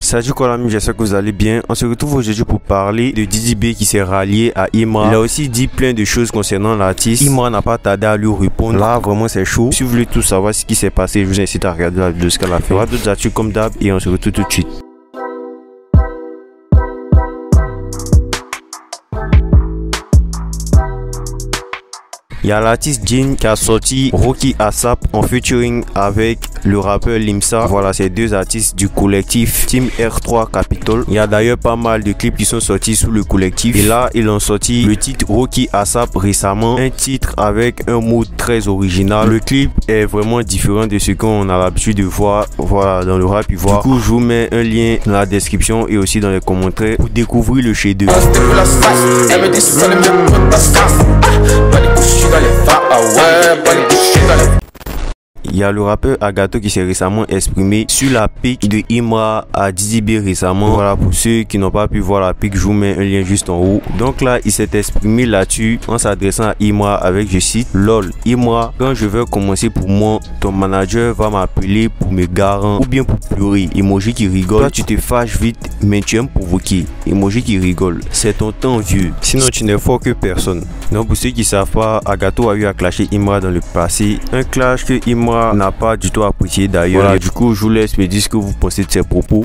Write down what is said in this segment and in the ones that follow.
Salut quoi l'ami, j'espère que vous allez bien. On se retrouve aujourd'hui pour parler de Didi B qui s'est rallié à Imra. Il a aussi dit plein de choses concernant l'artiste. Imra n'a pas tardé à lui répondre. Là vraiment c'est chaud. Si vous voulez tout savoir ce qui s'est passé, je vous incite à regarder la vidéo ce qu'elle a fait. Il y aura d'autres actus comme d'hab et on se retrouve tout de suite. Il y a l'artiste Jin qui a sorti Rocky ASAP en featuring avec le rappeur Limsa. Voilà, ces deux artistes du collectif Team R3 Capitol. Il y a d'ailleurs pas mal de clips qui sont sortis sous le collectif. Et là, ils ont sorti le titre Rocky ASAP récemment. Un titre avec un mood très original. Le clip est vraiment différent de ce qu'on a l'habitude de voir, voilà, dans le rap ivoire. Du coup, je vous mets un lien dans la description et aussi dans les commentaires pour découvrir le chef-d'œuvre. Il y a le rappeur Agato qui s'est récemment exprimé sur la pique de Imra à Didi B récemment. Voilà, pour ceux qui n'ont pas pu voir la pique, je vous mets un lien juste en haut. Donc là, il s'est exprimé là-dessus en s'adressant à Imra avec, je cite, LOL, Imra, quand je vais commencer pour moi, ton manager va m'appeler pour me garant ou bien pour pleurer. Emoji qui rigole. Toi, tu te fâches vite, mais tu aimes provoquer. Emoji qui rigole. C'est ton temps vieux. Sinon, tu n'es fort que personne. Donc, pour ceux qui ne savent pas, Agato a eu à clasher Imra dans le passé. Un clash que Imra n'a pas du tout apprécié d'ailleurs. Voilà, du coup, je vous laisse me dire ce que vous pensez de ces propos.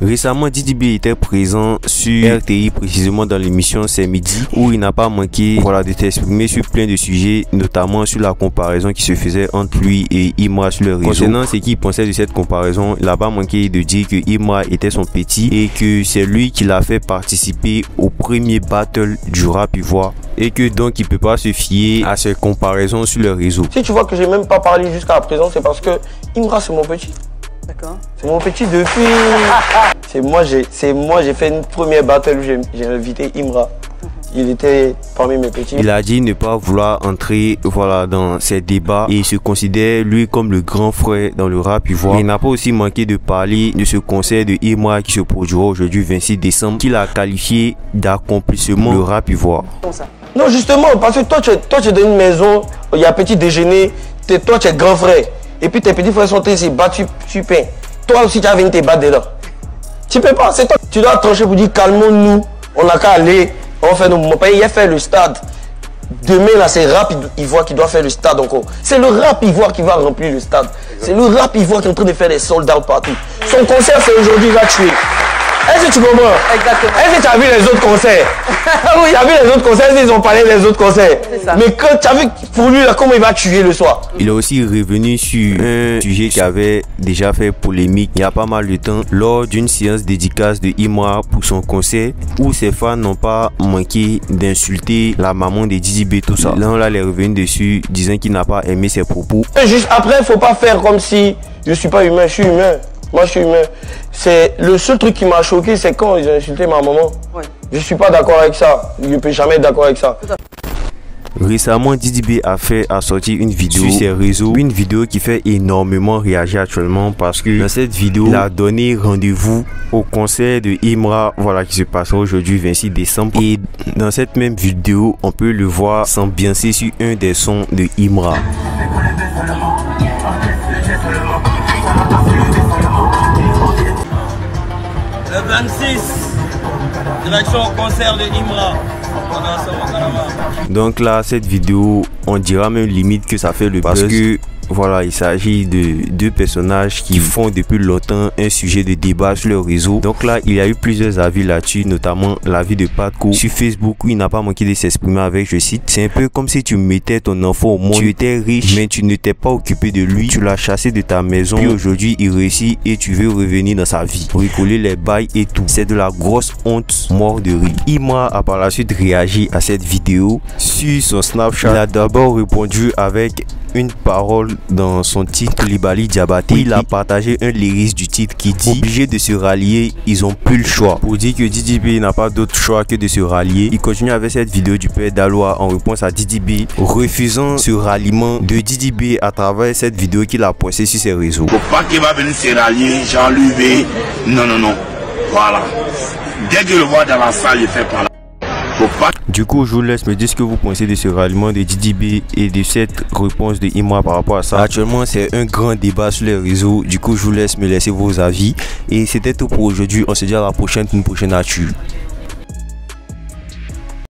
Récemment, Didi B était présent sur RTI, précisément dans l'émission C'est Midi, où il n'a pas manqué, voilà, de s'exprimer sur plein de sujets, notamment sur la comparaison qui se faisait entre lui et Imra sur le réseau. Concernant ce qu'il pensait de cette comparaison, il n'a pas manqué de dire que Imra était son petit et que c'est lui qui l'a fait participer au premier battle du rap ivoire et que donc il peut pas se fier à ces comparaisons sur le réseau. Si tu vois que j'ai même pas parlé jusqu'à présent, c'est parce que Imra c'est mon petit. D'accord. C'est mon petit depuis. C'est moi j'ai fait une première battle où j'ai invité Imra. Il était parmi mes petits. Il a dit ne pas vouloir entrer, voilà, dans ces débats et il se considère lui comme le grand frère dans le rap ivoire. Il n'a pas aussi manqué de parler de ce concert de Imra qui se produira aujourd'hui 26 décembre qu'il a qualifié d'accomplissement le rap ivoire. Comment ça? Non, justement, parce que toi tu es dans une maison, il y a petit déjeuner, toi tu es grand frère. Et puis tes petits frères sont ici, battus, tu peins. Toi aussi tu as venu te battre dedans. Tu peux pas, c'est toi. Tu dois trancher pour dire calmons-nous, on n'a qu'à aller, on fait nos moments. Il a fait le stade. Demain là c'est rap ivoire qui doit faire le stade encore. C'est le rap ivoire qui va remplir le stade. C'est le rap ivoire qui est en train de faire des sold out partout. Son concert c'est aujourd'hui, il va tuer. Est-ce que tu comprends? Exactement. Est-ce que tu as vu les autres concerts? Oui, tu as vu les autres concerts, ils ont parlé des autres concerts. Mais quand tu as vu pour lui là, comment il va tuer le soir? Il est aussi revenu sur un sujet qui avait déjà fait polémique il y a pas mal de temps lors d'une séance dédicace de Imra pour son concert où ses fans n'ont pas manqué d'insulter la maman de Didi B, tout ça. Là, il est revenu dessus disant qu'il n'a pas aimé ses propos. Juste après, il ne faut pas faire comme si je ne suis pas humain, je suis humain. Moi je suis humain. C'est le seul truc qui m'a choqué, c'est quand ils ont insulté ma maman. Ouais. Je suis pas d'accord avec ça. Je ne peux jamais être d'accord avec ça. Récemment, Didi B a sorti une vidéo sur ses réseaux, une vidéo qui fait énormément réagir actuellement parce que dans cette vidéo, il a donné rendez-vous au concert de Imra, voilà, qui se passera aujourd'hui 26 décembre. Et dans cette même vidéo, on peut le voir s'ambiancer sur un des sons de Imra. Le 26, direction au concert de Imra. Donc là, cette vidéo, on dira même limite que ça fait le buzz. Parce que voilà, il s'agit de deux personnages qui font depuis longtemps un sujet de débat sur le réseau. Donc là, il y a eu plusieurs avis là-dessus, notamment l'avis de Patco sur Facebook où il n'a pas manqué de s'exprimer avec, je cite, c'est un peu comme si tu mettais ton enfant au monde. Tu étais riche, mais tu ne t'es pas occupé de lui. Tu l'as chassé de ta maison. Puis aujourd'hui, il réussit et tu veux revenir dans sa vie. Bricoler les bails et tout. C'est de la grosse honte, mort de rire. Imra a par la suite réagi à cette vidéo sur son Snapchat. Il a d'abord répondu avec une parole dans son titre Koulibaly Diabaté. Il a partagé un lyrics du titre qui dit obligé de se rallier, ils ont plus le choix. Pour dire que Didi B n'a pas d'autre choix que de se rallier, il continue avec cette vidéo du père Daloa en réponse à Didi B, refusant ce ralliement de Didi B à travers cette vidéo qu'il a postée sur ses réseaux. Faut pas qu'il va venir se rallier, Jean-Louis. Non. Voilà. Dès que je le vois dans la salle, il fait par là. Du coup, je vous laisse me dire ce que vous pensez de ce ralliement de Didi B et de cette réponse de Imra par rapport à ça. Actuellement, c'est un grand débat sur les réseaux. Du coup, je vous laisse me laisser vos avis. Et c'était tout pour aujourd'hui. On se dit à la prochaine pour une prochaine actu.